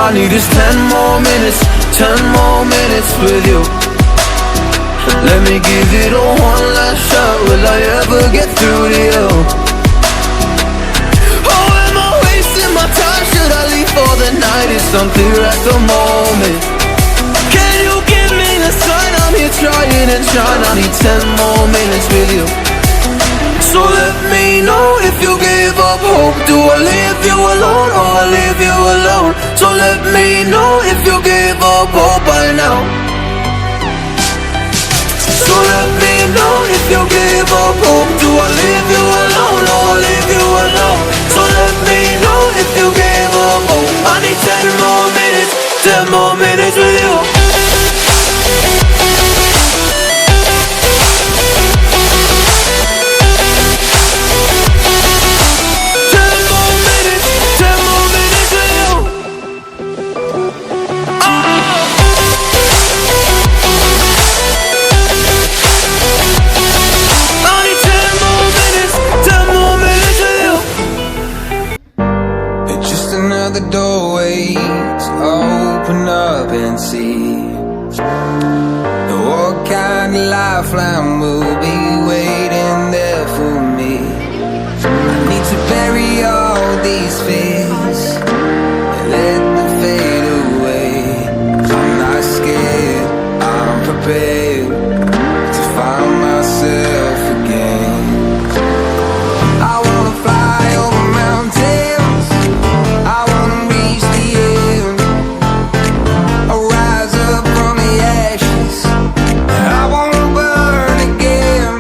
I need is 10 more minutes, 10 more minutes with you. Let me give it a one last shot. Will I ever get through to you? Oh, am I wasting my time? Should I leave for the night? It's unclear at the moment. Can you give me a sign? I'm here trying and trying. I need 10 more minutes with you. So let me know if you give up hope. Do I leave you alone or I leave you alone? So let me know if you give up hope by now. So let me know if you give up hope. Do I leave you alone or I leave you alone? So let me know if you give up hope. I need 10 more minutes, 10 more minutes with you. The doorway to open up and see what kind of lifeline will be waiting there for me. I need to bury all these fears and let them fade away. I'm not scared, I'm prepared to find myself again. I wanna fly over mountains, I wanna reach the end, I'll rise up from the ashes, I wanna burn again.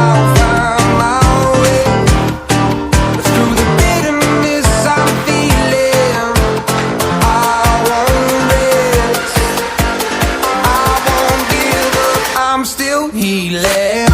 I'll find my way through the bitterness I'm feeling. I won't rest, I won't give up, I'm still healing.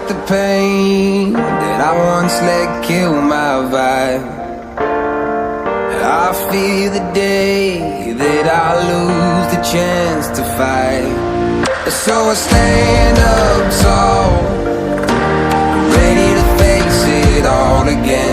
The pain that I once let kill my vibe, I fear the day that I lose the chance to fight. So I stand up tall, ready to face it all again.